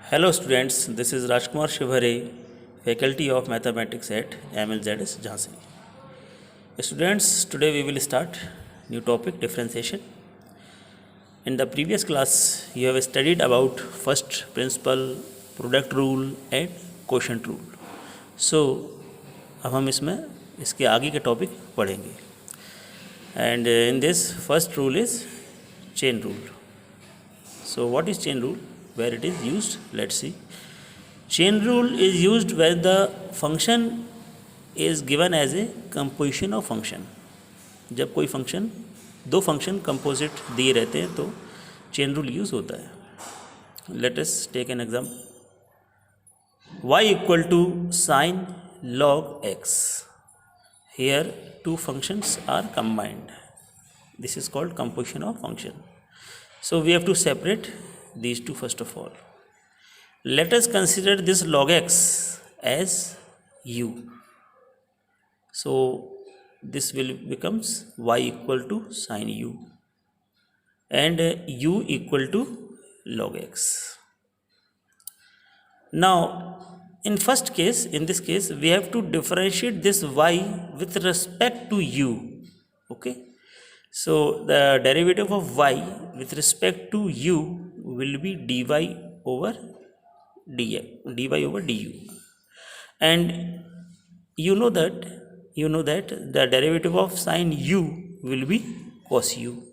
Hello students, this is Rajkumar Shivhare, Faculty of Mathematics at MLZS Jhansi. Students, today we will start new topic differentiation. In the previous class, you have studied about first principle, product rule and quotient rule. So, अब हम इसमें इसके आगे के topic पढ़ेंगे. And in this first rule is chain rule. So, what is chain rule? Where it is used? Let's see. Chain rule is used when the function is given as a composition of function. जब कोई function दो function composite दिए रहते हैं तो chain rule use होता है. Let us take an example. y equal to sine log x. Here two functions are combined. This is called composition of function. So we have to separate these two first of all. Let us consider this log x as u. So this will becomes y equal to sin u and u equal to log x. Now in first case, in this case we have to differentiate this y with respect to u. Okay, so the derivative of y with respect to u will be dy over dx, dy over du, and you know that the derivative of sin u will be cos u,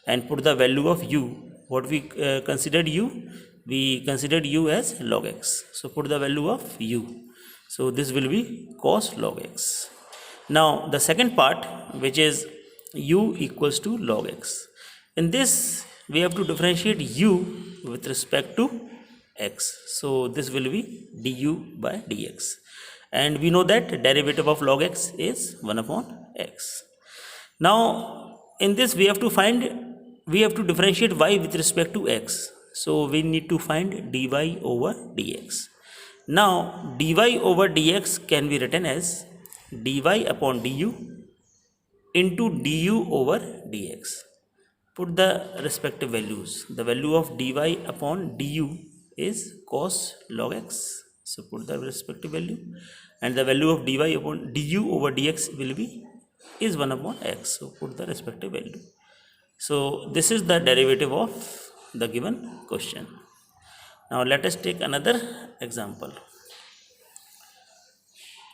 and put the value of u. What we considered u? We considered u as log x. So put the value of u. So this will be cos log x. Now the second part, which is u equals to log x. In this we have to differentiate u with respect to x. So this will be du by dx. And we know that derivative of log x is 1 upon x. Now in this we have to differentiate y with respect to x. So we need to find dy over dx. Now dy over dx can be written as dy upon du into du over dx. Put the respective values. The value of dy upon du is cos log x. So put the respective value, and the value of dy upon du over dx will be is 1 upon x. So put the respective value. So this is the derivative of the given question. Now let us take another example.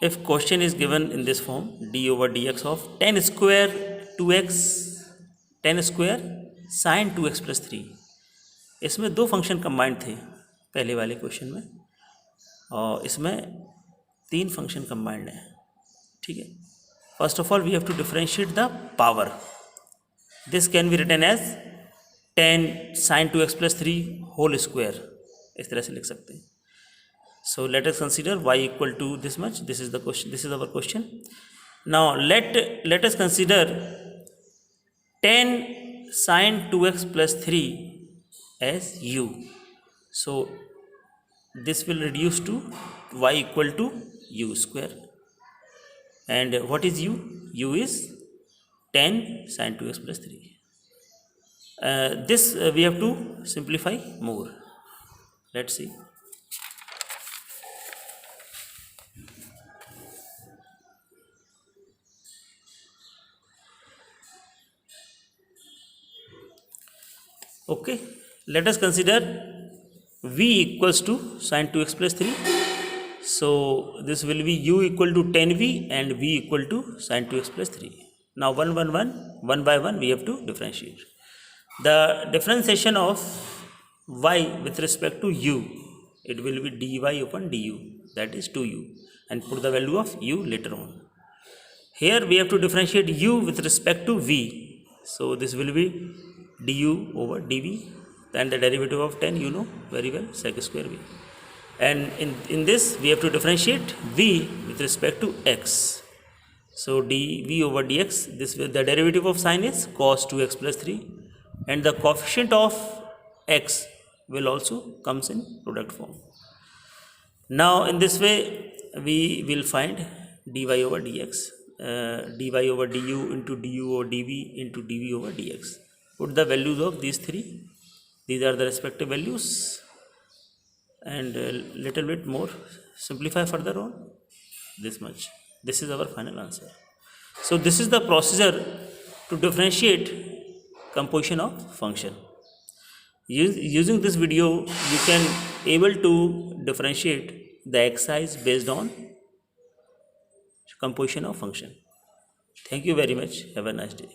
If question is given in this form, d over dx of 10 square 2x 10 square sin 2x plus 3. इसमें दो function combined थे पहले वाले question में, और इसमें तीन function combined हैं. ठीक है. First of all we have to differentiate the power. This can be written as 10 sin 2x plus 3 whole square. इस तरह से लिख सकते हैं. So let us consider y equal to this much. This is the question. This is our question. Now let us consider 10 sin 2x plus 3 as u. So this will reduce to y equal to u square. And what is u? U is 10 sin 2x plus 3. This we have to simplify more. Let's see. Okay, let us consider v equals to sin 2x plus 3. So this will be u equal to 10v and v equal to sin 2x plus 3. Now one by one we have to differentiate. The differentiation of y with respect to u, it will be dy upon du, that is 2u, and put the value of u later on. Here we have to differentiate u with respect to v. So this will be du over dv, and the derivative of 10 you know very well, sec square v. And in this we have to differentiate v with respect to x. So dv over dx, this will, the derivative of sin is cos 2x plus 3, and the coefficient of x will also comes in product form. Now in this way we will find dy over dx, dy over du into du over dv into dv over dx. Put the values of these three. These are the respective values. and a little bit more simplify further on this much. This is our final answer. So this is the procedure to differentiate composition of function. Using this video you can able to differentiate the exercise based on composition of function. Thank you very much. Have a nice day.